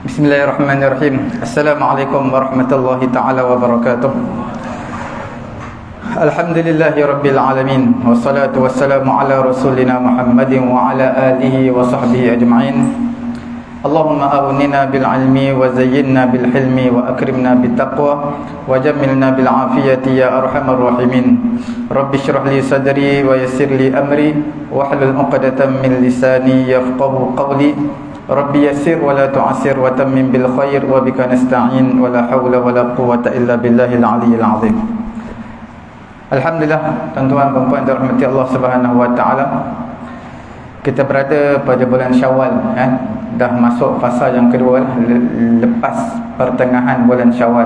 Bismillahirrahmanirrahim. Assalamualaikum warahmatullahi ta'ala wabarakatuh. Alhamdulillahi rabbil alamin. Wassalatu wassalamu ala rasulina Muhammadin wa ala alihi wa sahbihi ajma'in. Allahumma aghnina bil ilmi wa zayyinna bil hilmi wa akrimna bit taqwa wa jammilna bil afiyati ya arhamar rahimin. Rabbi shrah li sadri wa yassir li amri wa hlul 'uqdatam min lisani yafqahu qawli. Rabbi yassir wa la tu'assir wa tammim bil khair wa bika nasta'in wa la hawla wa la quwwata illa billahil aliyyil azim. Alhamdulillah, tuan-tuan dan puan dirahmati Allah Subhanahu wa taala. Kita berada pada bulan Syawal, dah masuk fasa yang kedua lepas pertengahan bulan Syawal.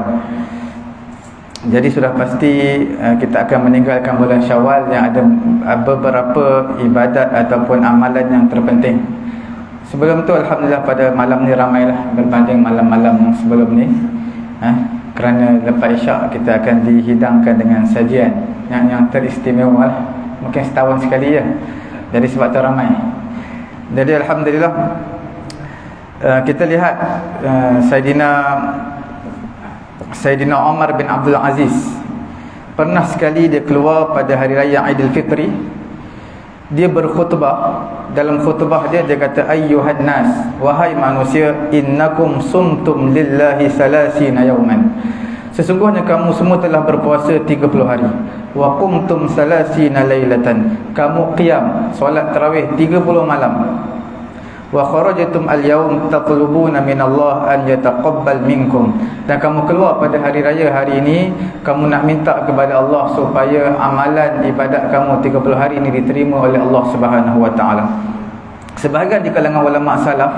Jadi sudah pasti kita akan meninggalkan bulan Syawal yang ada beberapa ibadat ataupun amalan yang terpenting. Sebelum tu alhamdulillah pada malam ni ramailah berbanding malam-malam yang sebelum ni. Kerana lepas Isyak kita akan dihidangkan dengan sajian yang teristimewa lah. Mungkin setahun sekali je. Jadi sebab tu ramai. Jadi alhamdulillah kita lihat Sayyidina Umar bin Abdul Aziz pernah sekali dia keluar pada hari raya Aidilfitri. Dia berkhutbah. Dalam khutbah dia kata, ayyuhan nas, wahai manusia, innakum sumtum lillahi salasina yawman. Sesungguhnya kamu semua telah berpuasa 30 hari. Wa qumtum salasina lailatan. Kamu qiyam, solat tarawih 30 malam. Wa kharajatum al-yawm tatlubuna min Allah an yataqabbal minkum. Dan kamu keluar pada hari raya hari ini, kamu nak minta kepada Allah supaya amalan ibadat kamu 30 hari ini diterima oleh Allah Subhanahu wa taala. Sebahagian di kalangan ulama salaf,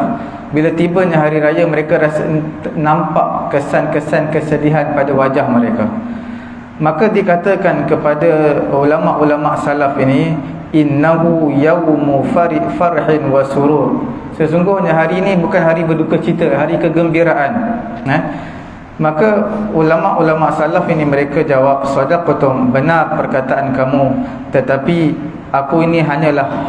bila tibanya hari raya mereka rasa nampak kesan-kesan kesedihan pada wajah mereka. Maka dikatakan kepada ulama-ulama salaf ini, innahu yawmu farhin wa surur. Sesungguhnya hari ini bukan hari berduka cita, hari kegembiraan. Maka ulama-ulama salaf ini mereka jawab, sadaqatum, benar perkataan kamu, tetapi aku ini hanyalah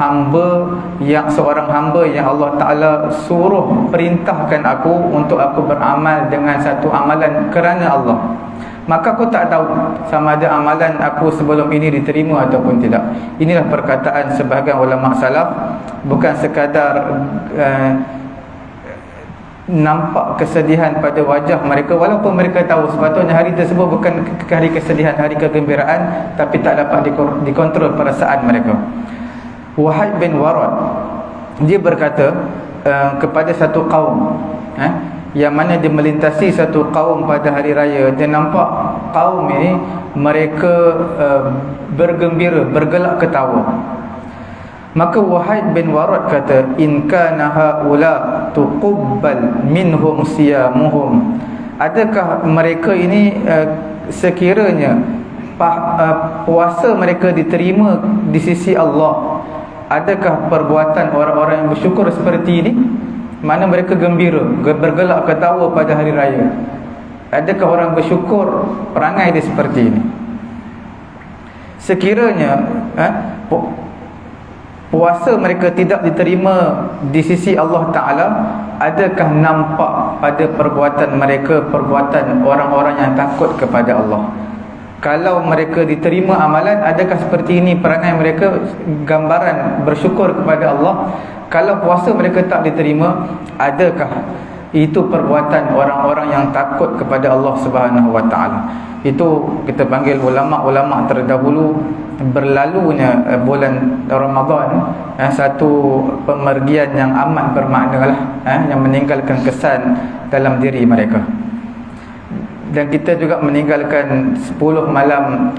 seorang hamba yang Allah Ta'ala suruh perintahkan aku untuk aku beramal dengan satu amalan kerana Allah. Maka aku tak tahu sama ada amalan aku sebelum ini diterima ataupun tidak. Inilah perkataan sebahagian ulama salaf. Bukan sekadar nampak kesedihan pada wajah mereka, walaupun mereka tahu sepatutnya hari tersebut bukan hari kesedihan, hari kegembiraan, tapi tak dapat dikontrol perasaan mereka. Wahid bin Warad, dia berkata kepada satu kaum, yang mana dia melintasi satu kaum pada hari raya. Dia nampak kaum ini mereka bergembira, bergelak ketawa. Maka Wahid bin Warad kata, in kana haula tuqabbal minhum siyamuhum. Adakah mereka ini sekiranya puasa mereka diterima di sisi Allah, adakah perbuatan orang-orang yang bersyukur seperti ini? Mana mereka gembira, bergelak ketawa pada hari raya. Adakah orang bersyukur perangai dia seperti ini? Sekiranya puasa mereka tidak diterima di sisi Allah Ta'ala, adakah nampak pada perbuatan mereka perbuatan orang-orang yang takut kepada Allah? Kalau mereka diterima amalan, adakah seperti ini perangai mereka, gambaran bersyukur kepada Allah? Kalau puasa mereka tak diterima, adakah itu perbuatan orang-orang yang takut kepada Allah Subhanahu wa taala? Itu kita panggil ulama-ulama terdahulu. Berlalunya bulan Ramadan, satu pemergian yang amat bermakna lah, yang meninggalkan kesan dalam diri mereka. Dan kita juga meninggalkan 10 malam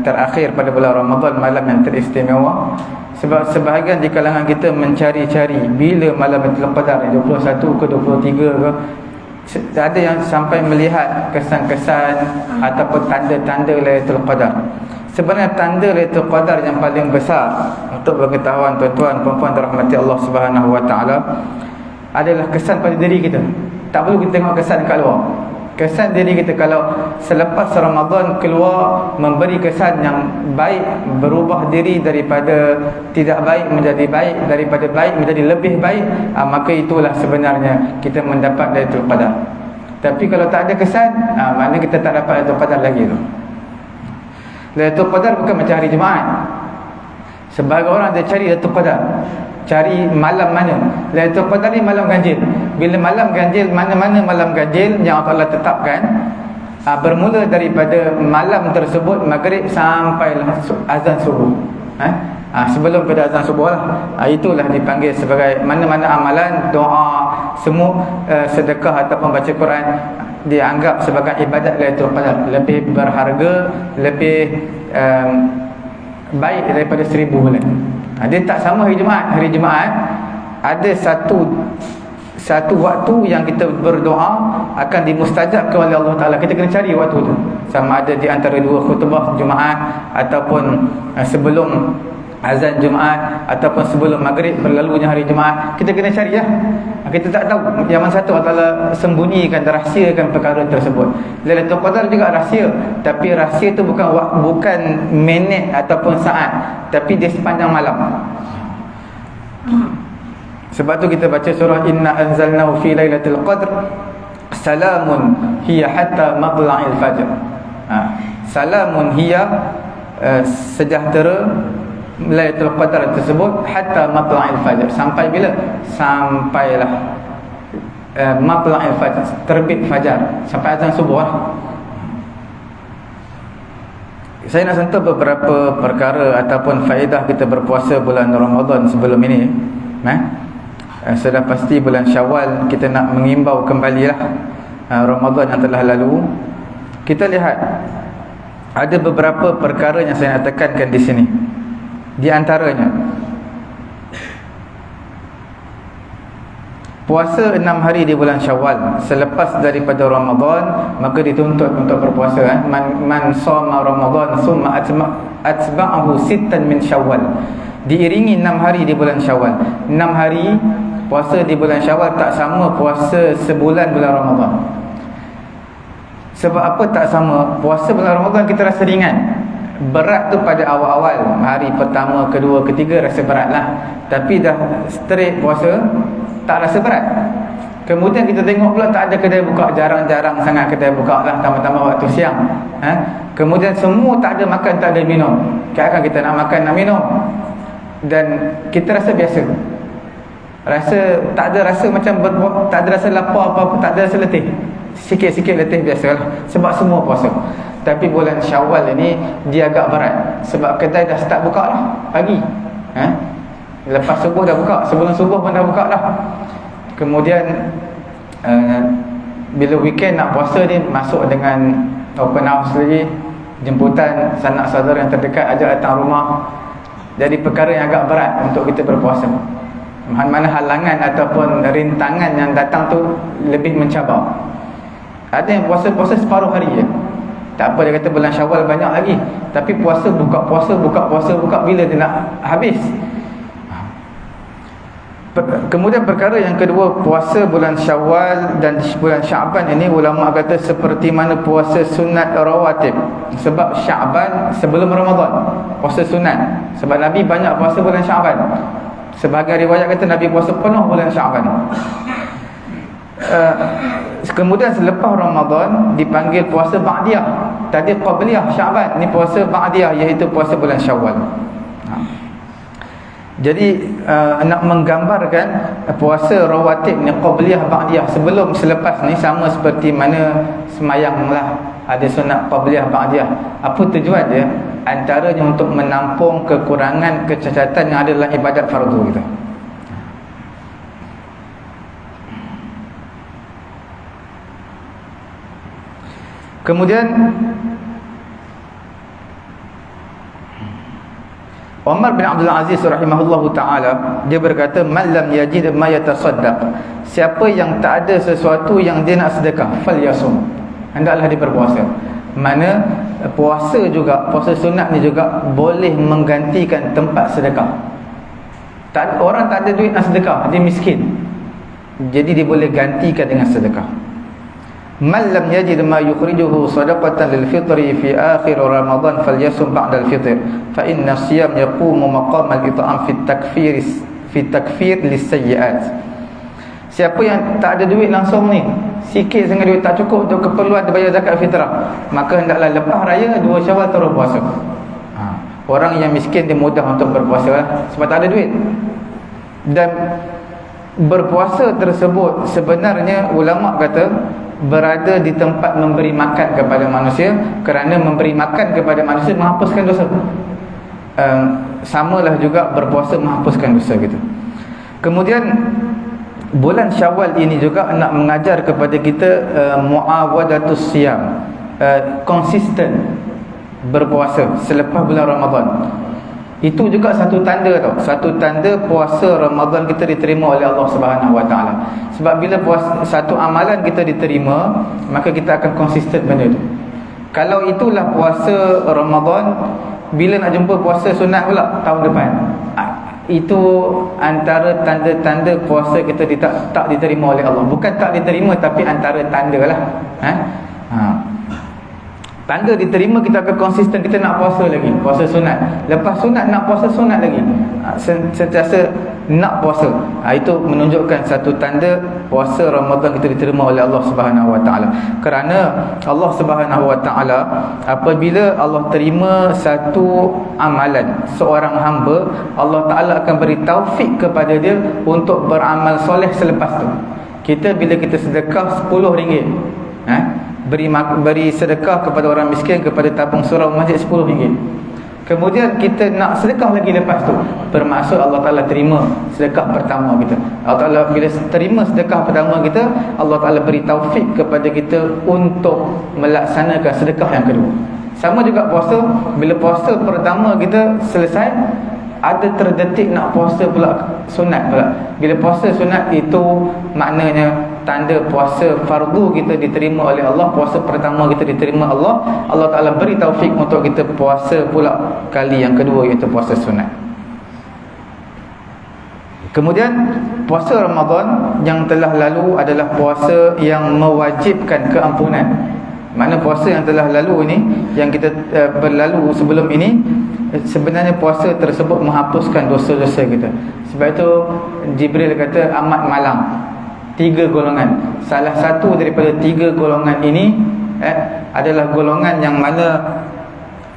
terakhir pada bulan Ramadan, malam yang teristimewa. Sebab sebahagian di kalangan kita mencari-cari bila malam Lailatul Qadar, 21 ke 23 ke. Ada yang sampai melihat kesan-kesan ataupun tanda-tanda Lailatul Qadar. Sebenarnya tanda Lailatul Qadar yang paling besar untuk pengetahuan tuan-tuan puan-puan dirahmati Allah Subhanahu wa taala adalah kesan pada diri kita. Tak perlu kita tengok kesan kat luar. Kesan diri kita. Kalau selepas Ramadan keluar memberi kesan yang baik, berubah diri daripada tidak baik menjadi baik, daripada baik menjadi lebih baik, maka itulah sebenarnya kita mendapat Lailatul Qadar. Tapi kalau tak ada kesan, maknanya kita tak dapat Lailatul Qadar lagi tu. Lailatul Qadar bukan macam hari Jumaat. Sebagai orang dia cari Lailatul Qadar, cari malam mana. Lailatul Qadar ni malam ganjil. Bila malam ganjil, mana-mana malam ganjil yang Allah tetapkan, bermula daripada malam tersebut maghrib sampailah azan subuh. Sebelum pada azan subuh lah, itulah dipanggil sebagai mana-mana amalan, doa, semua sedekah ataupun baca Quran dianggap sebagai ibadat Lailatul Qadar, lebih berharga, lebih baik daripada 1000 bulan. Dia tak sama hari Jumaat. Hari Jumaat ada satu waktu yang kita berdoa akan dimustajabkan oleh Allah Ta'ala. Kita kena cari waktu tu, sama ada di antara dua khutbah Jumaat, ataupun sebelum azan Jumaat, ataupun sebelum maghrib berlalunya hari Jumaat. Kita kena cari lah. Kita tak tahu yang mana satu Allah Ta'ala sembunyikan, rahsiakan perkara tersebut. Lailatul Qadar juga rahsia, tapi rahsia tu bukan minit ataupun saat, tapi dia sepanjang malam. Sebab tu kita baca surah Inna anzalnahu fi lailatul qadr salamun hiya hatta matla'il fajr. Salamun hiya, sejahtera Lailatul Qadar tersebut hatta matla'il fajr. Sampai bila? Sampailah matla'il fajr, terbit fajar, sampai azan subuh lah. Saya nak sentuh beberapa perkara ataupun faedah kita berpuasa bulan Ramadan sebelum ini. Sudah pasti bulan Syawal kita nak mengimbau kembalilah Ramadan yang telah lalu. Kita lihat ada beberapa perkara yang saya nak tekankan di sini. Di antaranya, puasa 6 hari di bulan Syawal selepas daripada Ramadan, maka dituntut untuk berpuasa. Man shoma Ramadan summa atba'ahu sittan min Syawal. Diiringi 6 hari di bulan Syawal. 6 hari puasa di bulan Syawal tak sama puasa sebulan bulan Ramadan. Sebab apa tak sama? Puasa bulan Ramadan kita rasa ringan. Berat tu pada awal-awal, hari pertama, kedua, ketiga rasa berat lah. Tapi dah straight puasa, tak rasa berat. Kemudian kita tengok pula tak ada kedai buka, jarang-jarang sangat kedai buka lah, tambah-tambah waktu siang. Kemudian semua tak ada makan, tak ada minum. Kadang-kadang kita nak makan, nak minum, dan kita rasa biasa. Tak ada rasa macam tak ada rasa lapar apa-apa, tak ada rasa letih. Sikit-sikit letih biasalah, sebab semua puasa. Tapi bulan Syawal ini dia agak berat, sebab kedai dah start buka lah pagi. Lepas subuh dah buka, sebelum subuh pun dah buka dah. Kemudian bila weekend nak puasa ni, masuk dengan open house lagi, jemputan sanak saudara yang terdekat ajak datang rumah. Jadi perkara yang agak berat untuk kita berpuasa. Mana halangan ataupun rintangan yang datang tu lebih mencabar. Ada yang puasa separuh hari je. Tak apa, dia kata bulan Syawal banyak lagi, tapi puasa buka bila dia nak habis. Kemudian perkara yang kedua, puasa bulan Syawal dan bulan Syaban ini ulama kata seperti mana puasa sunat rawatib. Sebab Syaban sebelum Ramadan, puasa sunat. Sebab Nabi banyak puasa bulan Syaban. Sebagai riwayat kata Nabi puasa penuh bulan Syaban. Kemudian selepas Ramadan dipanggil puasa Ba'diyah. Tadi Qabliyah Syaban, ni puasa Ba'diyah, iaitu puasa bulan Syawal. Jadi nak menggambarkan puasa rawatib ni, Qabliyah Ba'diyah, sebelum selepas ni sama seperti mana semayang lah, ada sunat Qabliyah Ba'diyah. Apa tujuan dia? Antaranya untuk menampung kekurangan, kecacatan yang ada dalam ibadat fardu kita. Kemudian Umar bin Abdul Aziz rahimahullahu ta'ala, dia berkata, man lam yajid ma yatasaddaq, siapa yang tak ada sesuatu yang dia nak sedekah, falyasum, hendaklah dia berpuasa. Mana puasa juga, puasa sunat ni juga boleh menggantikan tempat sedekah. Orang tak ada duit nak sedekah, dia miskin, jadi dia boleh gantikan dengan sedekah. man lam yajid ma yukhrijuhu sadaqatan lil fitri fi akhir Ramadan falyasum ba'da al fitr fa inna siyam yaqumu maqam al it'am fi takfir lis sayyi'at. Siapa yang tak ada duit langsung ni, sikit sangat duit tak cukup untuk keperluan dia bayar zakat fitrah, maka hendaklah lepas raya 2 Syawal terus puasa. Orang yang miskin dia mudah untuk berpuasa lah, sebab tak ada duit. Dan berpuasa tersebut sebenarnya ulama kata berada di tempat memberi makan kepada manusia, kerana memberi makan kepada manusia menghapuskan dosa. Samalah juga berpuasa menghapuskan dosa gitu. Kemudian bulan Syawal ini juga nak mengajar kepada kita muawadatus siyam, konsisten berpuasa selepas bulan Ramadan. Itu juga satu tanda tau, satu tanda puasa Ramadan kita diterima oleh Allah Subhanahu Wa Taala. Sebab bila puasa, satu amalan kita diterima, maka kita akan konsisten benda itu. Kalau itulah puasa Ramadan, bila nak jumpa puasa sunat pula tahun depan, itu antara tanda-tanda puasa kita tak diterima oleh Allah. Bukan tak diterima, tapi antara tanda lah. Tanda diterima, kita akan konsisten, kita nak puasa lagi, puasa sunat. Lepas sunat nak puasa sunat lagi, sentiasa nak puasa. Itu menunjukkan satu tanda puasa Ramadan kita diterima oleh Allah Subhanahu Wa Taala. Kerana Allah Subhanahu Wa Taala, apabila Allah terima satu amalan seorang hamba, Allah Taala akan beri taufik kepada dia untuk beramal soleh selepas tu. Kita bila kita sedekah RM10, beri sedekah kepada orang miskin, kepada tabung surau masjid RM10. Kemudian kita nak sedekah lagi lepas tu, bermaksud Allah Ta'ala terima sedekah pertama kita. Allah Ta'ala bila terima sedekah pertama kita, Allah Ta'ala beri taufik kepada kita untuk melaksanakan sedekah yang kedua. Sama juga puasa, bila puasa pertama kita selesai, ada terdetik nak puasa pula sunat pula. Bila puasa sunat itu maknanya tanda puasa fardu kita diterima oleh Allah. Puasa pertama kita diterima Allah, Allah Ta'ala beri taufik untuk kita puasa pula kali yang kedua, iaitu puasa sunat. Kemudian puasa Ramadan yang telah lalu adalah puasa yang mewajibkan keampunan. Makna puasa yang telah lalu ini, yang kita berlalu sebelum ini, sebenarnya puasa tersebut menghapuskan dosa-dosa kita. Sebab itu Jibril kata amat malang, 3 golongan. Salah satu daripada 3 golongan ini adalah golongan yang mana,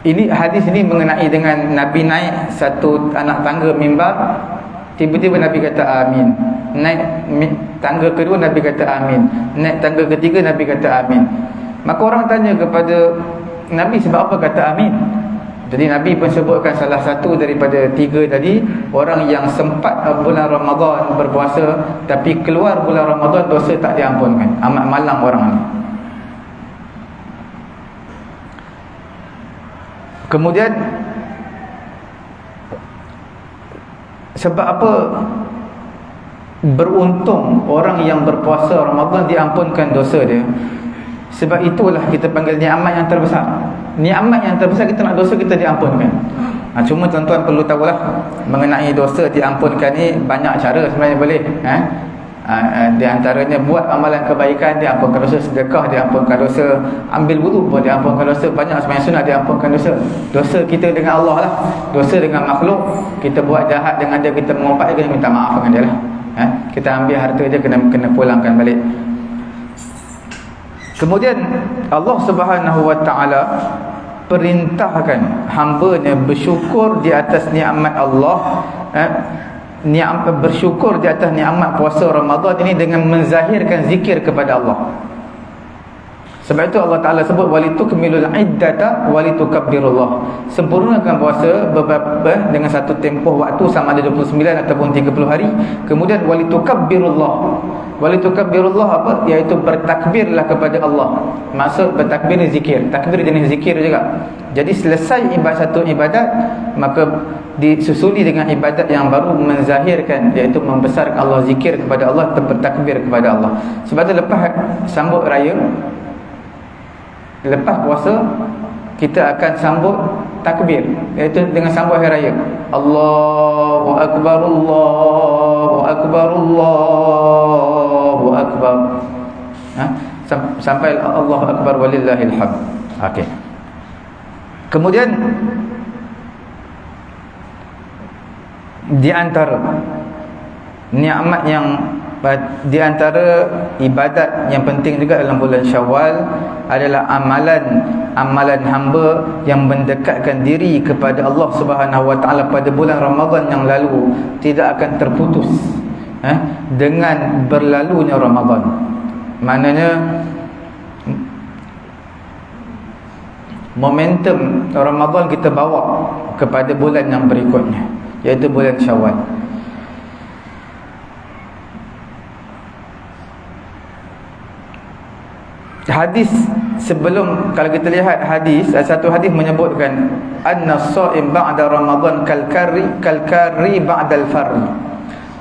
ini hadis ini mengenai dengan Nabi naik satu anak tangga mimbar, tiba-tiba Nabi kata amin. Naik tangga kedua, Nabi kata amin. Naik tangga ketiga, Nabi kata amin. Maka orang tanya kepada Nabi, sebab apa kata amin? Jadi Nabi pun sebutkan salah satu daripada 3 tadi, orang yang sempat bulan Ramadan berpuasa, tapi keluar bulan Ramadan dosa tak diampunkan. Amat malang orang ni. Kemudian sebab apa beruntung orang yang berpuasa Ramadan diampunkan dosa dia? Sebab itulah kita panggil nikmat yang terbesar. Nikmat yang terbesar, kita nak dosa kita diampunkan. Cuma tuan-tuan perlu tahulah, mengenai dosa diampunkan ni banyak cara sebenarnya boleh. Di antaranya buat amalan kebaikan, diampunkan dosa. Sedekah, diampunkan dosa. Ambil wudu pun diampunkan dosa. Banyak sembahyang sunat, diampunkan dosa. Dosa kita dengan Allah lah. Dosa dengan makhluk, kita buat jahat dengan dia, kita mengumpat dia, kena minta maaf dengan dia lah. Kita ambil harta dia, kena pulangkan balik. Kemudian Allah Subhanahu Wa Taala perintahkan hamba-Nya bersyukur di atas nikmat Allah, bersyukur di atas nikmat puasa Ramadan ini dengan menzahirkan zikir kepada Allah. Sebab itu Allah Ta'ala sebut walitukmilul iddata walitukabbirullah. Sempurnakan puasa dengan satu tempoh waktu sama ada 29 ataupun 30 hari. Kemudian walitukabbirullah. Walitukabbirullah apa? Iaitu bertakbirlah kepada Allah. Maksud bertakbir ni zikir. Takbir jenis zikir juga. Jadi selesai satu ibadat, maka disusuli dengan ibadat yang baru menzahirkan, iaitu membesarkan Allah, zikir kepada Allah, bertakbir kepada Allah. Sebab itu lepas sambut raya, lepas puasa, kita akan sambut takbir, iaitu dengan sambut hari raya. Allahu Akbar, Allahu Akbar, Allahu Akbar. sampai Allahu akbar walillahil hamd. Okey. Kemudian di antara nikmat yang di antara ibadat yang penting juga dalam bulan Syawal adalah amalan hamba yang mendekatkan diri kepada Allah Subhanahu Wa Taala pada bulan Ramadan yang lalu tidak akan terputus dengan berlalunya Ramadan. Maknanya momentum Ramadan kita bawa kepada bulan yang berikutnya, iaitu bulan Syawal. Hadis sebelum, kalau kita lihat hadis, satu hadis menyebutkan anna as-shaim ba'da Ramadan kal-kari ba'da al-farri.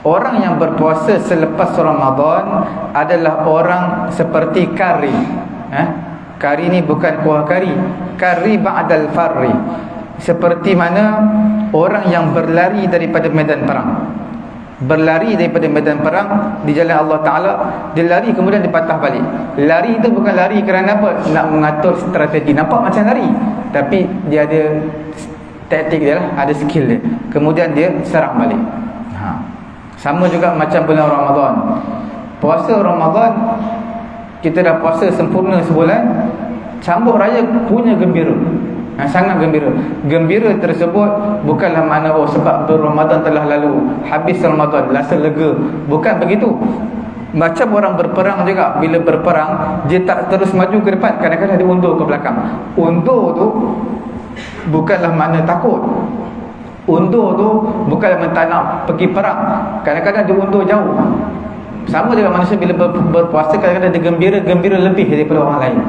Orang yang berpuasa selepas Ramadan adalah orang seperti kari. Kari ni bukan kuah kari. Kari ba'da al-farri. Seperti mana orang yang berlari daripada medan perang. Berlari daripada medan perang di jalan Allah Ta'ala, dia lari kemudian dia patah balik. Lari itu bukan lari kerana apa? Nak mengatur strategi. Nampak macam lari, tapi dia ada taktik dia lah, ada skill dia. Kemudian dia serang balik. Sama juga macam bulan Ramadan. Puasa Ramadan, kita dah puasa sempurna sebulan, sambut raya punya gembira. Sangat gembira. Gembira tersebut bukanlah makna sebab Ramadan telah lalu, habis Ramadan rasa lega. Bukan begitu. Macam orang berperang juga, bila berperang dia tak terus maju ke depan, kadang-kadang dia undur ke belakang. Undur tu bukanlah makna takut. Undur tu bukanlah tak nak pergi perang, kadang-kadang dia undur jauh. Sama juga manusia bila berpuasa, kadang-kadang dia gembira lebih daripada orang lain.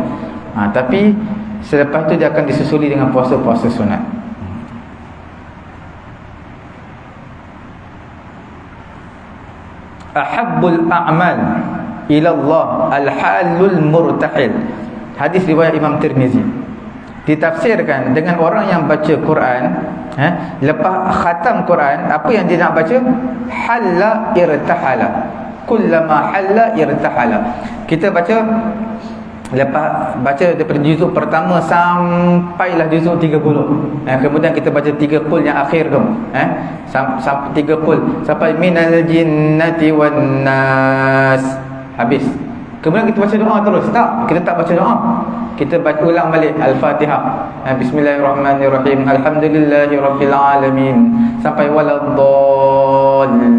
Tapi selepas itu dia akan disusuli dengan puasa-puasa sunat. Ahabbul a'mal ila Allah al-halul murtahil. Hadis riwayat Imam Tirmizi. Ditafsirkan dengan orang yang baca Quran, lepas khatam Quran, apa yang dia nak baca? Halla irtahala. Kullama halla irtahala. Kita baca, lepas baca daripada juzuk pertama sampailah juzuk 30. Kemudian kita baca 3 qul yang akhir tu. Sampai 3 qul sampai minal jinnati wan nas. Habis. Kemudian kita baca doa terus. Tak, kita tak baca doa. Kita baca ulang balik Al-Fatihah. Bismillahirrahmanirrahim. Alhamdulillahirabbil alamin sampai waladdallin.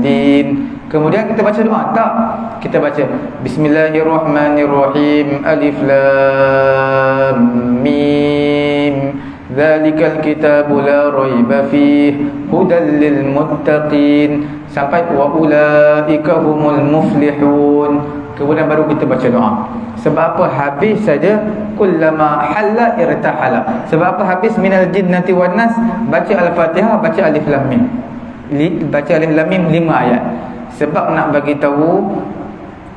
Kemudian kita baca doa. Tak, kita baca Bismillahirrahmanirrahim. Alif lam mim. Dzalikal kitabu la raiba fihi hudal lil muttaqin sampai wa ulaika humul muflihun. Kemudian baru kita baca doa. Sebab apa? Habis saja kullama halla irtahala. Sebab apa? Habis minal jinnati wan nas, baca Al-Fatihah, baca Alif Lam Mim. Baca Alif Lam Mim 5 ayat. Sebab nak bagi tahu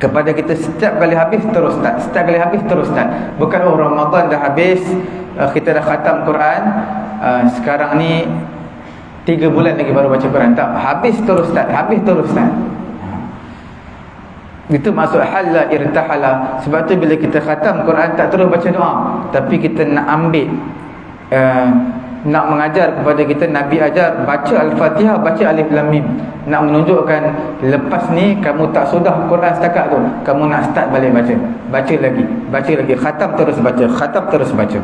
kepada kita setiap kali habis terus start. Setiap kali habis terus start. Bukan Ramadan dah habis, kita dah khatam Quran, sekarang ni 3 bulan lagi baru baca Quran. Tak, habis terus start. Habis terus start. Itu maksud halla irtahala. Sebab tu bila kita khatam Quran tak terus baca doa, tapi kita nak ambil nak mengajar kepada kita, Nabi ajar baca Al-Fatihah, baca Alif Lam Mim. Nak menunjukkan lepas ni kamu tak sudah Quran setakat tu, kamu nak start balik baca. Baca lagi, khatam terus baca, khatam terus baca.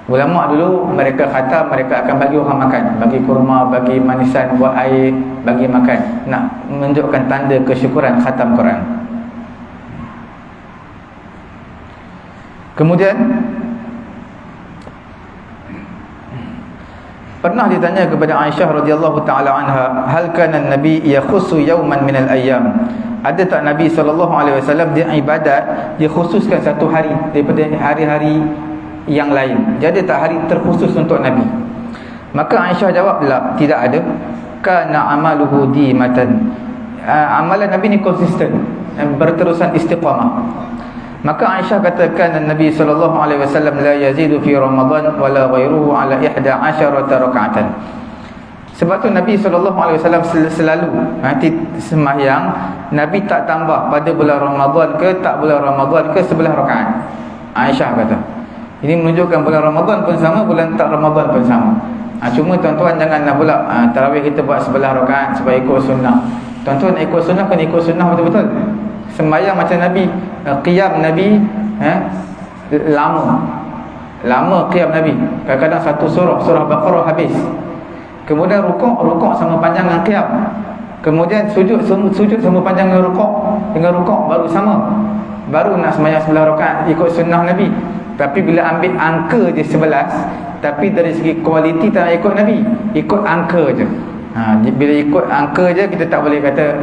Ulama dulu mereka khatam, mereka akan bagi orang makan, bagi kurma, bagi manisan, buat air, bagi makan, nak menunjukkan tanda kesyukuran khatam Quran. Kemudian pernah ditanya kepada Aisyah radhiyallahu taala anha, hal kana nabi yakhussu yawman min al-ayyam? Ada tak Nabi SAW dia ibadat, dia khususkan satu hari daripada hari-hari yang lain? Jadi tak hari terkhusus untuk Nabi? Maka Aisyah jawab, la, tidak ada. Kana amaluhu dimatan. Amalan Nabi ni konsisten, berterusan istiqamah. Maka Aisyah katakan Nabi SAW la yazidu fi Ramadan wala ghairuhu ala 11 raka'atan. Sebab tu Nabi SAW selalu nanti sembahyang, Nabi tak tambah pada bulan Ramadan ke tak bulan Ramadan ke 11 rakaat. Aisyah kata. Ini menunjukkan bulan Ramadan pun sama, bulan tak Ramadan pun sama. Cuma tuan-tuan jangan nak pula tarawih kita buat 11 rakaat sebab ikut sunnah. Tuan-tuan ikut sunnah kan ikut sunnah betul-betul. Sembahyang macam Nabi, qiyam Nabi lama qiyam Nabi. Kadang-kadang satu surah Baqarah habis. Kemudian rukuk sama panjang dengan qiyam. Kemudian sujud sama panjang dengan rukuk baru sama. Baru nak sembahyang 11 rakaat ikut sunnah Nabi. Tapi bila ambil angka je 11, tapi dari segi kualiti tak ikut Nabi, ikut angka je. Bila ikut angka je, kita tak boleh kata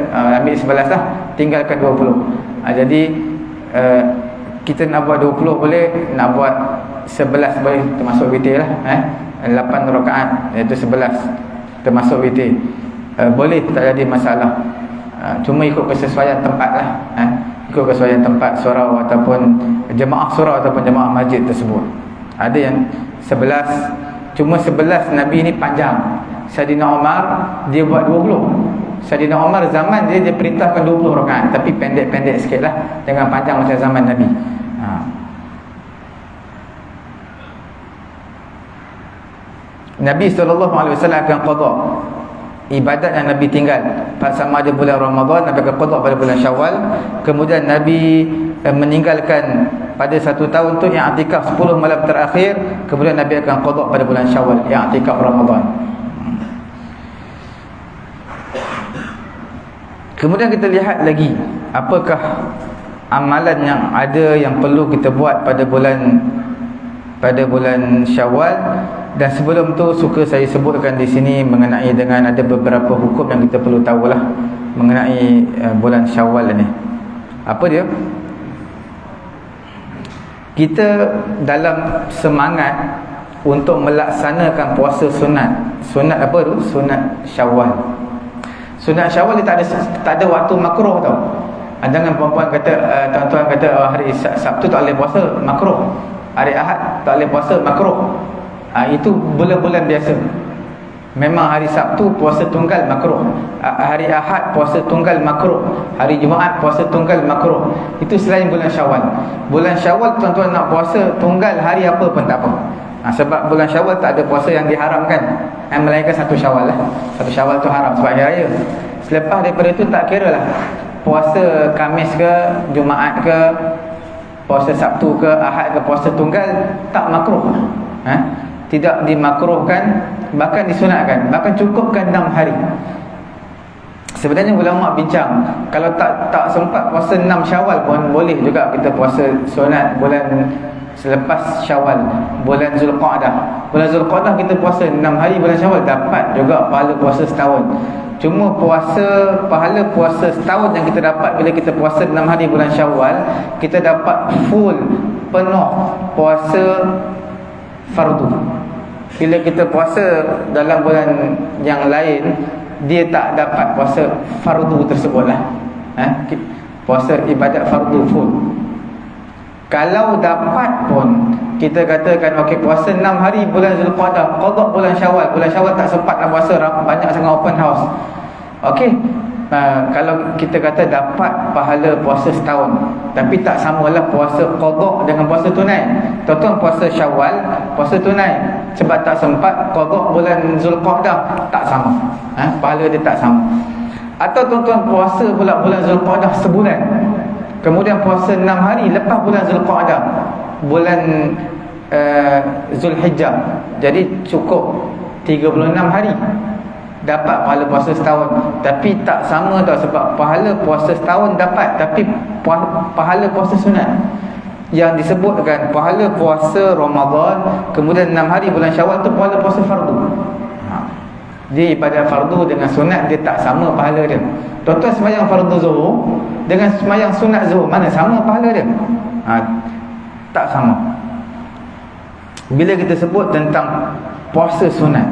ambil 11 lah, tinggalkan 20. Jadi kita nak buat 20 boleh, nak buat 11 boleh, termasuk witir lah. 8 rakaat iaitu 11 termasuk witir. Boleh, tak jadi masalah. Cuma ikut kesesuaian tempat lah. Ikut kesesuaian tempat surau ataupun jemaah surau ataupun jemaah masjid tersebut. Ada yang 11, cuma 11 Nabi ni panjang. Saidina Umar dia buat 20. Saidina Umar zaman dia perintahkan 20 rakaat, tapi pendek-pendek sikit lah, jangan panjang macam zaman Nabi. Nabi SAW akan qada ibadat yang Nabi tinggal sama ada bulan Ramadan, Nabi akan qada pada bulan Syawal. Kemudian Nabi meninggalkan pada satu tahun tu yang i'tikaf 10 malam terakhir. Kemudian Nabi akan qada pada bulan Syawal yang i'tikaf Ramadan. Kemudian kita lihat lagi apakah amalan yang ada yang perlu kita buat pada bulan Syawal. Dan sebelum tu suka saya sebutkan di sini mengenai dengan ada beberapa hukum yang kita perlu tahulah mengenai bulan Syawal ni. Apa dia? Kita dalam semangat untuk melaksanakan puasa sunat. Sunat apa tu? Sunat Syawal. Sunat Syawal dia tak ada waktu makruh tau. Jangan perempuan kata tuan-tuan kata hari Sabtu tak boleh puasa, makruh. Hari Ahad tak boleh puasa, makruh. Itu bulan-bulan biasa. Memang hari Sabtu puasa tunggal makruh, hari Ahad puasa tunggal makruh, hari Jumaat puasa tunggal makruh. Itu selain bulan Syawal. Bulan Syawal tuan-tuan nak puasa tunggal hari apa pun tak apa. Sebab bulan Syawal tak ada puasa yang diharamkan, melainkan satu Syawal lah. Satu Syawal tu haram sebab hari raya. Selepas daripada itu tak kira lah puasa Khamis ke, Jumaat ke, puasa Sabtu ke, Ahad ke, puasa tunggal tak makruh. Tidak dimakruhkan, bahkan disunatkan, bahkan cukupkan 6 hari. Sebenarnya ulama bincang, kalau tak sempat puasa 6 Syawal pun boleh juga kita puasa sunat bulan selepas Syawal, bulan Zulqa'dah. Bulan Zulqa'dah kita puasa 6 hari bulan Syawal, dapat juga pahala puasa setahun. Cuma pahala puasa setahun yang kita dapat bila kita puasa 6 hari bulan Syawal, kita dapat full penuh puasa fardu. Bila kita puasa dalam bulan yang lain, dia tak dapat puasa fardu tersebut lah. Puasa ibadat fardu full. Kalau dapat pun, kita katakan okey, puasa 6 hari bulan Zulqa'dah, qada bulan Syawal. Bulan Syawal tak sempat nak puasa, banyak sangat open house. Okey, kalau kita kata dapat pahala puasa setahun, tapi tak samalah puasa qada dengan puasa tunai. Tuan-tuan puasa Syawal, puasa tunai, sebab tak sempat qada bulan Zulqa'dah, tak sama. Pahala dia tak sama. Atau tuan-tuan puasa pula bulan Zulqa'dah sebulan, kemudian puasa 6 hari lepas bulan Zulqa'dah, bulan Zulhijjah, jadi cukup 36 hari, dapat pahala puasa setahun. Tapi tak sama tau, sebab pahala puasa setahun dapat, tapi pahala puasa sunat yang disebutkan pahala puasa Ramadan, kemudian 6 hari bulan Syawal tu pahala puasa fardu. Dia ibadat fardu dengan sunat, dia tak sama pahala dia. Tuan-tuan sembahyang fardu zuhur dengan sembahyang sunat zuhur, mana sama pahala dia? Tak sama. Bila kita sebut tentang puasa sunat,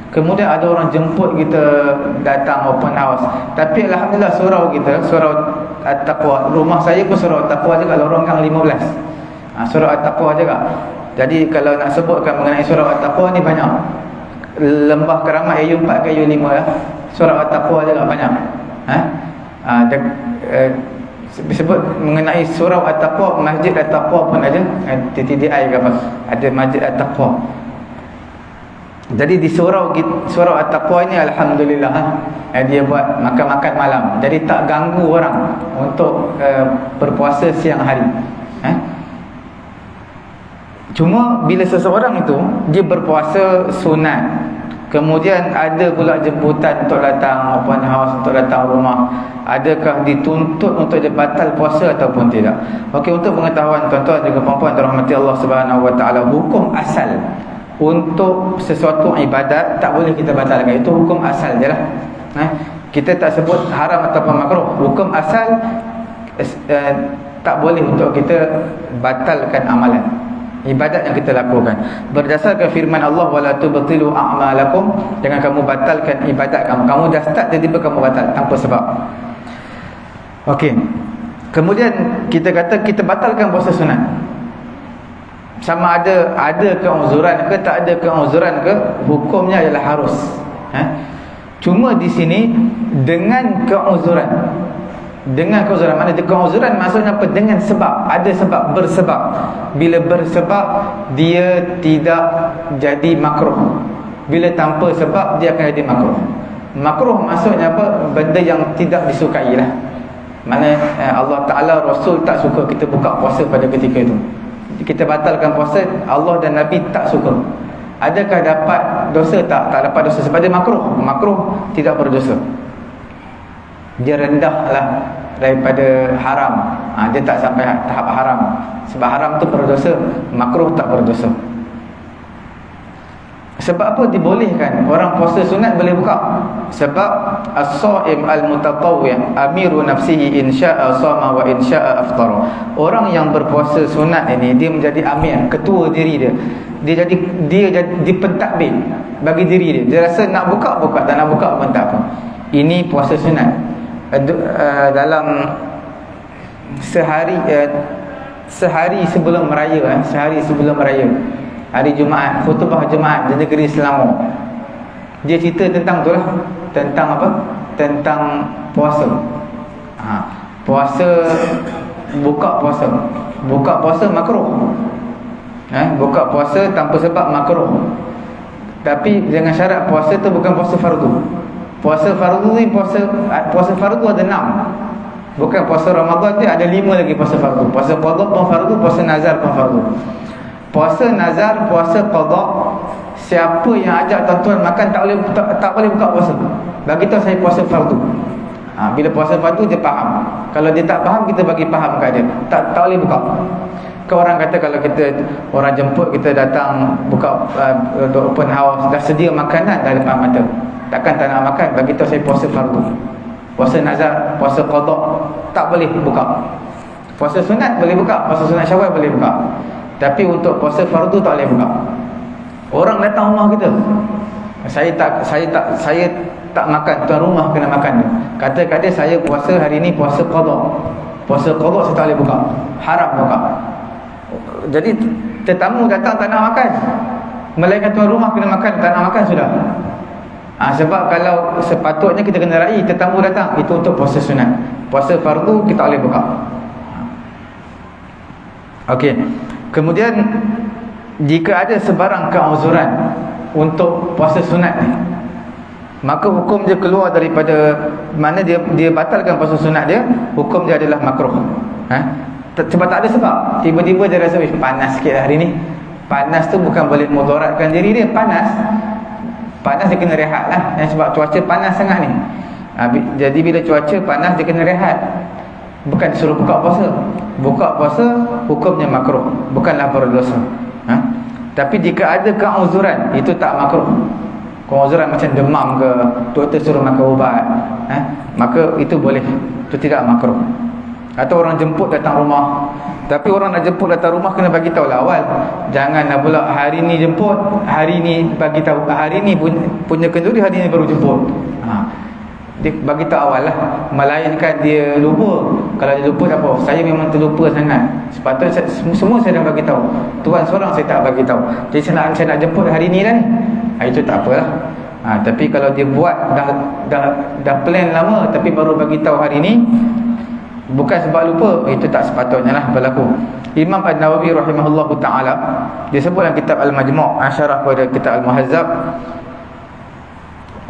kemudian ada orang jemput kita datang open house, tapi alhamdulillah surau kita, surau At-Taqwa, rumah saya pun surau At-Taqwa juga, lorong gang 15. Surau At-Taqwa juga. Jadi kalau nak sebutkan mengenai surau At-Taqwa ni banyak. Lembah Keramat ayat 4 ke ayat 5 lah. Surah At-Taqwa juga banyak. Sebut mengenai surah At-Taqwa, Masjid At-Taqwa pun ada. TTDI ke apa? Ada Masjid At-Taqwa. Jadi di surau At-Taqwa ini alhamdulillah dia buat makan-makan malam. Jadi tak ganggu orang untuk berpuasa siang hari. Cuma bila seseorang itu dia berpuasa sunat, kemudian ada pula jemputan untuk datang open house, untuk datang rumah, adakah dituntut untuk dia batal puasa ataupun tidak? Okey, untuk pengetahuan tuan-tuan juga puan-puan dirahmati Allah Subhanahu Wa Taala, hukum asal untuk sesuatu ibadat tak boleh kita batalkan. Itu hukum asal je lah. Kita tak sebut haram ataupun makruh. Hukum asal tak boleh untuk kita batalkan amalan, ibadat yang kita lakukan. Berdasarkan firman Allah, wala tubtilu a'malakum, jangan kamu batalkan ibadat kamu. Kamu dah start tiba-tiba kamu batal tanpa sebab. Okey. Kemudian kita kata kita batalkan puasa sunat. Sama ada keuzuran ke tak ada keuzuran ke, hukumnya adalah harus. Cuma di sini dengan keuzuran. Dengan keuzuran, mana keuzuran maksudnya apa? Dengan sebab, ada sebab, bersebab. Bila bersebab dia tidak jadi makruh. Bila tanpa sebab dia akan jadi makruh. Makruh maksudnya apa? Benda yang tidak disukai lah. Mana Allah Ta'ala, Rasul tak suka kita buka puasa pada ketika itu. Kita batalkan puasa, Allah dan Nabi tak suka. Adakah dapat dosa? Tak dapat dosa sebab dia makruh. Makruh tidak berdosa. Dia rendah lah daripada haram. Dia tak sampai tahap haram. Sebab haram tu berdosa, makruh tak berdosa. Sebab apa dibolehkan orang puasa sunat boleh buka? Sebab as-shaim al-mutatawwi' amiru nafsihi in syaa shama wa in syaa aftara. Orang yang berpuasa sunat ini dia menjadi amir, ketua diri dia. Dia jadi pentadbir bagi diri dia. Dia rasa nak buka, tak nak buka pun tak apa. Ini puasa sunat. Dalam sehari sebelum raya, hari Jumaat, khutbah Jumaat di negeri Selangor, dia cerita tentang tu lah, tentang apa? Tentang puasa. Buka puasa makruh. Buka puasa tanpa sebab makruh. Tapi dengan syarat puasa tu bukan puasa fardu. Puasa fardu ni puasa fardu ada 6. Bukan puasa Ramadan dia ada 5 lagi puasa fardu. Puasa qada pun fardu, puasa nazar pun fardu. Puasa nazar, puasa qada, siapa yang ajak tuan-tuan makan tak boleh buka puasa. Bagi tahu saya puasa fardu. Bila puasa fardu dia faham. Kalau dia tak faham, kita bagi faham kat dia. Tak boleh buka. Ke orang kata kalau orang jemput kita datang buka open house, dah sedia makanan dah depan mata, takkan tak nak makan. Bagi tahu saya puasa fardu. Puasa nazar, puasa qada tak boleh buka. Puasa sunat boleh buka, puasa sunat Syawal boleh buka. Tapi untuk puasa fardu tak boleh buka. Orang datang rumah kita, saya tak makan, tuan rumah kena makan. Kata kat dia, saya puasa hari ni puasa qada. Puasa qada saya tak boleh buka. Haram buka. Jadi tetamu datang tak nak makan, melainkan tuan rumah kena makan, tak nak makan sudah. Sebab kalau sepatutnya kita kena raih tetamu datang, itu untuk puasa sunat. Puasa fardu kita boleh buka. Okey. Kemudian jika ada sebarang keuzuran untuk puasa sunat ni, maka hukum dia keluar daripada mana dia batalkan puasa sunat dia, hukum dia adalah makruh. Sebab tak ada sebab. Tiba-tiba dia rasa panas sikit hari ni. Panas tu bukan boleh mudaratkan diri dia. Panas dia kena rehat lah. Sebab cuaca panas sangat ni. Jadi bila cuaca panas dia kena rehat. Bukan suruh buka puasa. Buka puasa hukumnya makruh, bukanlah berdosa. Tapi jika ada keuzuran, itu tak makruh. Keuzuran macam demam ke, doktor suruh makan ubat, maka itu boleh. Itu tidak makruh. Atau orang jemput datang rumah. Tapi orang nak jemput datang rumah kena bagi tahu lah awal. Janganlah pula hari ni jemput, hari ni bagi tahu, hari ni punya kenduri, hari ni baru jemput. Dia bagi tahu awal lah. Melainkan dia lupa. Kalau dia lupa tak apa, saya memang terlupa sangat. Sepatutnya semua saya dah bagi tahu. Tuan seorang saya tak bagi tahu. Jadi saya nak jemput hari ni dah ni. itu tak apalah. Tapi kalau dia buat dah plan lama tapi baru bagi tahu hari ni, bukan sebab lupa, itu tak sepatutnya lah berlaku. Imam An-Nawawi rahimahullahu ta'ala, dia sebut dalam kitab Al-Majmu' syarah pada kitab Al-Muhazzab,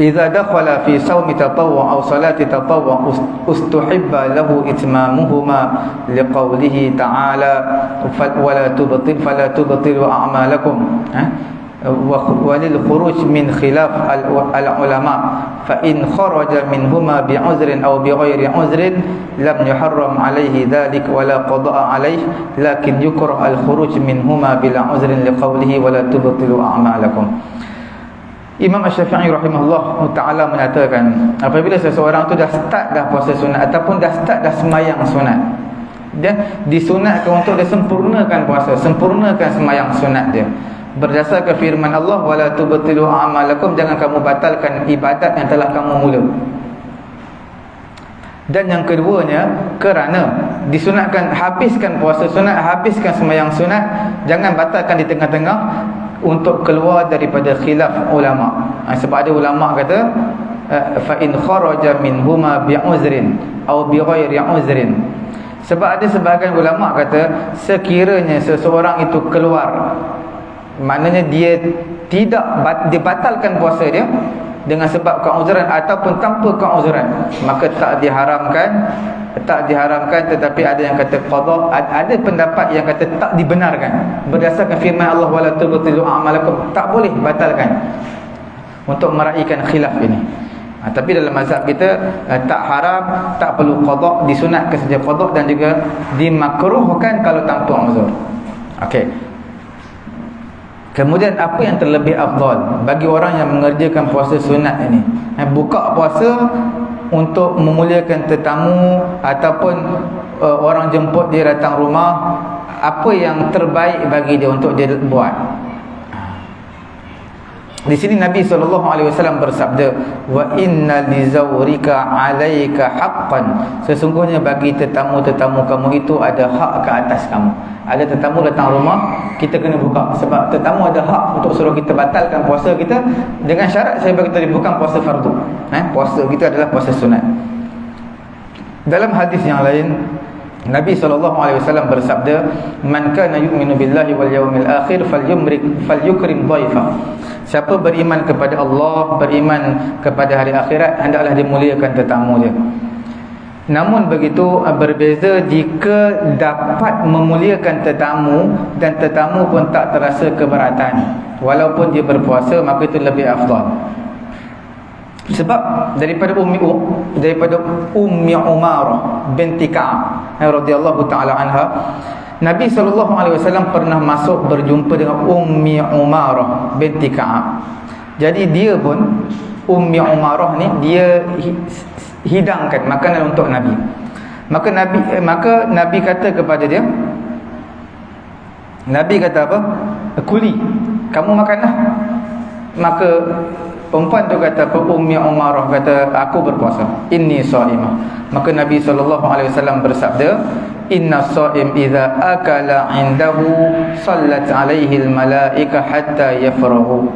idza dakhala fi shaumi tatawwu' aw salati tatawwu' ustuhibba lahu itmamuhuma liqaulihi ta'ala fala tubtilu a'malakum walil khuruj min khilaf al-ulama fa in kharaja minhuma bi'uzrin aw bighairi uzrin lam yuharram alayhi dhalik wala qada'a alayhi lakin yukrah al-khuruj minhuma bila uzrin liqaulihi wala tubtilu a'malakum. Imam Asy-Syafi'i rahimahullah ta'ala menyatakan, apabila seseorang tu dah start dah puasa sunat ataupun dah start dah sembahyang sunat, dia disunatkan untuk dia sempurnakan puasa, sempurnakan sembahyang sunat dia, berdasarkan firman Allah, wala tubtilu a'malakum, jangan kamu batalkan ibadat yang telah kamu mula. Dan yang keduanya, kerana disunatkan habiskan puasa sunat, habiskan sembahyang sunat, jangan batalkan di tengah-tengah untuk keluar daripada khilaf ulama. Sebab ada ulama kata fa in kharaja minhuma bi'uzrin aw bighairi uzrin. Sebab ada sebahagian ulama kata sekiranya seseorang itu keluar, maknanya dia tidak dibatalkan puasa dia dengan sebab keuzuran ataupun tanpa keuzuran, maka tak diharamkan, tetapi ada yang kata qada, ada pendapat yang kata tak dibenarkan berdasarkan firman Allah, wala tubtilu a'malakum, tak boleh batalkan, untuk meraihkan khilaf ini. Tapi dalam mazhab kita tak haram, tak perlu qada, disunatkan saja qada, dan juga dimakruhkan kalau tanpa uzur. Okey. Kemudian apa yang terlebih afdal bagi orang yang mengerjakan puasa sunat ini? Buka puasa untuk memuliakan tetamu ataupun orang jemput dia datang rumah, apa yang terbaik bagi dia untuk dia buat? Di sini Nabi SAW bersabda, wa inna li zawrika 'alaika haqqan, sesungguhnya bagi tetamu-tetamu kamu itu ada hak ke atas kamu. Ada tetamu datang rumah, kita kena buka, sebab tetamu ada hak untuk suruh kita batalkan puasa kita dengan syarat saya bagi tadi bukan puasa fardu. Puasa kita adalah puasa sunat. Dalam hadis yang lain, Nabi SAW bersabda, man kana yu'minu billahi wal yawmil akhir falyukrim dhaifa. Siapa beriman kepada Allah, beriman kepada hari akhirat, hendaklah dimuliakan tetamu dia. Namun begitu berbeza jika dapat memuliakan tetamu dan tetamu pun tak terasa keberatan walaupun dia berpuasa, maka itu lebih afdal. Sebab daripada Ummi Umarah binti Ka'ab radhiyallahu taala anha, Nabi SAW pernah masuk berjumpa dengan Ummi Umarah binti Ka'ab. Jadi dia pun, Ummi Umarah ni, dia hidangkan makanan untuk Nabi. Maka Nabi kata kepada dia, Nabi kata apa? Kuli, kamu makanlah. Maka perempuan tu kata apa? Ummi Umarah kata, aku berpuasa, inni shaimah. Maka Nabi SAW bersabda, inna shaim idza akala indahu sallat alaihi almalaika hatta yafrahu.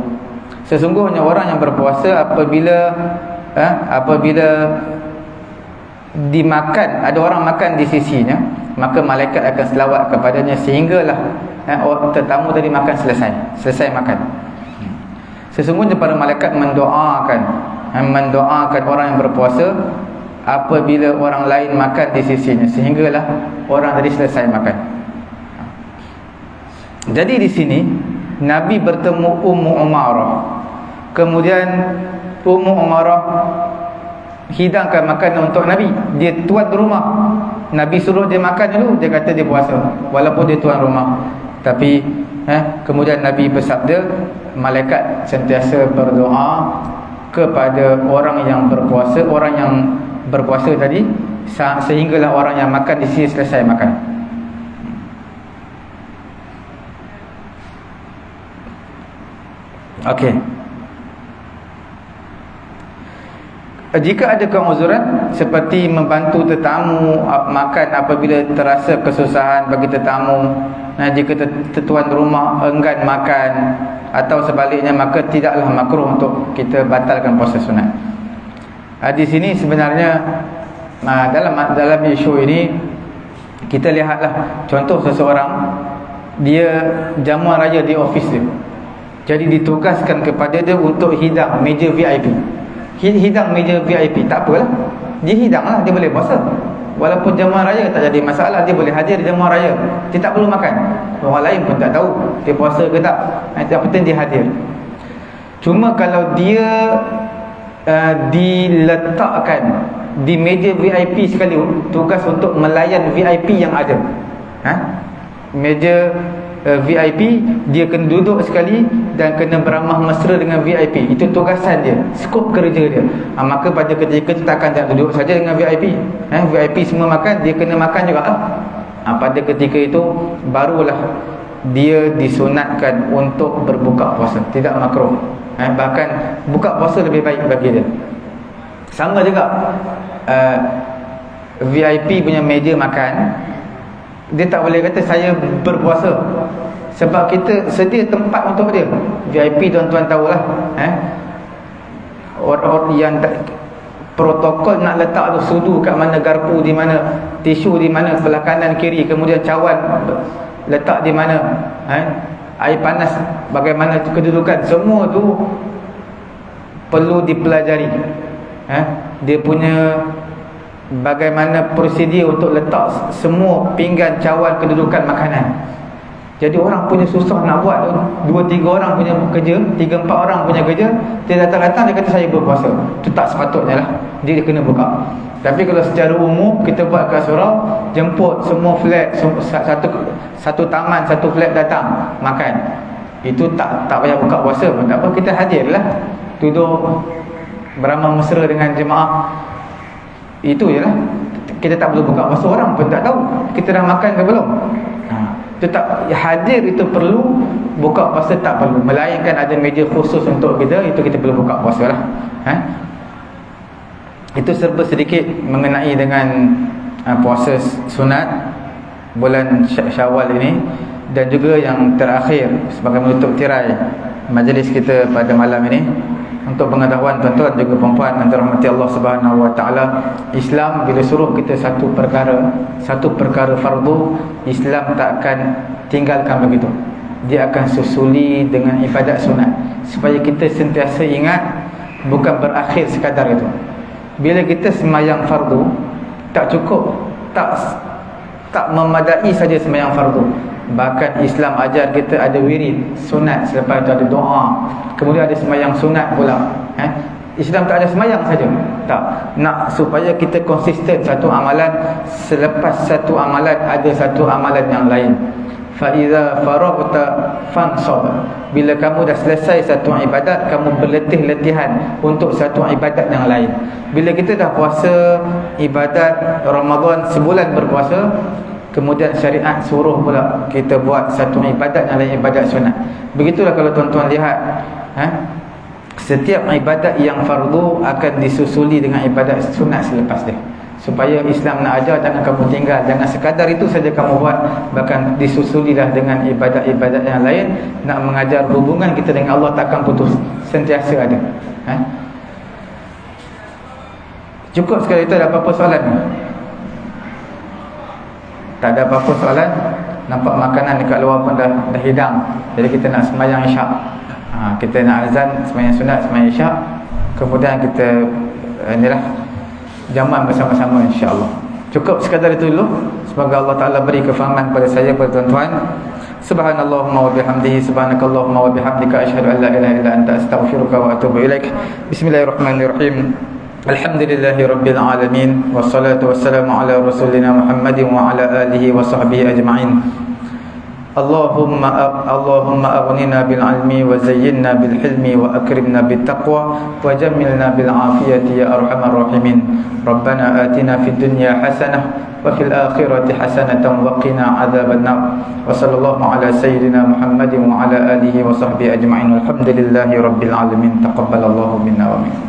Sesungguhnya orang yang berpuasa apabila dimakan, ada orang makan di sisinya, maka malaikat akan selawat kepadanya sehinggalah tetamu tadi makan selesai makan. Sesungguhnya para malaikat mendoakan orang yang berpuasa apabila orang lain makan di sisinya sehinggalah orang tadi selesai makan. Jadi di sini Nabi bertemu Ummu Umarah. Kemudian Ummu Umarah hidangkan makanan untuk Nabi. Dia tuan rumah, Nabi suruh dia makan dulu, dia kata dia puasa walaupun dia tuan rumah. Tapi kemudian Nabi bersabda, malaikat sentiasa berdoa kepada orang yang berpuasa tadi sehinggalah orang yang makan di sini selesai makan. Okey. Jika ada keuzuran seperti membantu tetamu makan apabila terasa kesusahan bagi tetamu, jika tuan rumah enggan makan atau sebaliknya, maka tidaklah makruh untuk kita batalkan puasa sunat. Di sini sebenarnya dalam isu ini kita lihatlah contoh seseorang, dia jamuan raya di ofis dia, jadi ditugaskan kepada dia untuk hidang meja VIP. Hidang meja VIP, tak apalah, dia hidanglah, dia boleh puasa. Walaupun jamuan raya tak jadi masalah, dia boleh hadir jamuan raya, dia tak perlu makan. Orang lain pun tak tahu dia puasa ke tak, yang penting dia hadir. Cuma kalau dia diletakkan di meja VIP sekali, tugas untuk melayan VIP yang ada, meja VIP, dia kena duduk sekali dan kena beramah mesra dengan VIP. Itu tugasan dia, skop kerja dia. Maka pada ketika itu takkan tak duduk saja dengan VIP. VIP semua makan, dia kena makan juga. Pada ketika itu barulah dia disunatkan untuk berbuka puasa, tidak makruh. Bahkan buka puasa lebih baik bagi dia. Sama juga VIP punya meja makan, dia tak boleh kata saya berpuasa, sebab kita sedia tempat untuk dia. VIP tuan-tuan tahulah, orang yang protokol nak letak tu sudu kat mana, garpu di mana, tisu di mana, sebelah kanan kiri, kemudian cawan letak di mana, air panas bagaimana kedudukan, semua tu perlu dipelajari. Dia punya bagaimana prosedur untuk letak semua pinggan, cawan, kedudukan makanan. Jadi orang punya susah nak buat tu, 2-3 orang punya kerja, 3-4 orang punya kerja. Dia datang-datang, dia kata saya berpuasa. Itu tak sepatutnya lah, dia kena buka. Tapi kalau secara umum kita buat kat surau, jemput semua flat, satu taman, satu flat datang makan, itu tak payah buka puasa pun tak apa, kita hadirlah, duduk beramah mesra dengan jemaah. Itu je lah. Kita tak perlu buka puasa, orang pun tak tahu kita dah makan ke belum. Tetap hadir itu perlu, buka puasa tak perlu. Melainkan ada meja khusus untuk kita, itu kita perlu buka puasa lah. Itu serba sedikit mengenai dengan puasa sunat bulan Syawal ini. Dan juga yang terakhir sebagai menutup tirai majlis kita pada malam ini, untuk pengetahuan tuan-tuan juga puan-puan yang dirahmati Allah Subhanahu Wa Taala, Islam bila suruh kita satu perkara fardu, Islam tak akan tinggalkan begitu. Dia akan susuli dengan ibadat sunat, supaya kita sentiasa ingat bukan berakhir sekadar itu. Bila kita sembahyang fardu, tak cukup, tak memadai saja sembahyang fardu. Bahkan Islam ajar kita ada wirid sunat, selepas itu ada doa, kemudian ada sembahyang sunat pula. Islam tak ada sembahyang saja, tak. Nak supaya kita konsisten satu amalan, selepas satu amalan ada satu amalan yang lain. Fa iza faraghta fansab, bila kamu dah selesai satu ibadat, kamu berletih-letihan untuk satu ibadat yang lain. Bila kita dah puasa ibadat Ramadan sebulan berpuasa, kemudian syariat suruh pula kita buat satu ibadat yang lain, ibadat sunat. Begitulah kalau tuan-tuan lihat, setiap ibadat yang fardu akan disusuli dengan ibadat sunat selepas dia. Supaya Islam nak ajar, jangan kamu tinggal, jangan sekadar itu saja kamu buat, bahkan disusulilah dengan ibadat-ibadat yang lain. Nak mengajar hubungan kita dengan Allah takkan putus, sentiasa ada. Cukup sekali itu. Ada apa-apa soalan? Tak ada apa-apa soalan. Nampak makanan dekat luar pun dah hidang. Jadi kita nak sembahyang isyak, kita nak azan, sembahyang sunat, sembahyang isyak, kemudian kita inilah jamuan bersama-sama insya-Allah. Cukup sekadar itu dulu. Semoga Allah Taala beri kefahaman kepada saya, kepada tuan-tuan. Subhanallahumma wa bihamdihi, subhanakallahumma wa bihamdika, asyhadu an la ilaha illa anta, astaghfiruka wa atubu ilaik. Bismillahirrahmanirrahim. Alhamdulillahi Rabbil Alamin, wassalatu wassalamu ala rasulina Muhammadin wa ala alihi wa sahbihi ajma'in. Allahumma aghnina bil ilmi wa zayyinna bil hilmi wa akrimna bit taqwa wa jammilna bil afiyati ya arhamar rahimin. Rabbana atina fid dunya hasanah wa fil akhirati hasanatan wa qina adzaban nar. Wa sallallahu ala sayyidina Muhammadin wa ala alihi wa sahbihi ajma'in. Alhamdulillahi rabbil alamin. Taqabbalallahu minna wa minkum.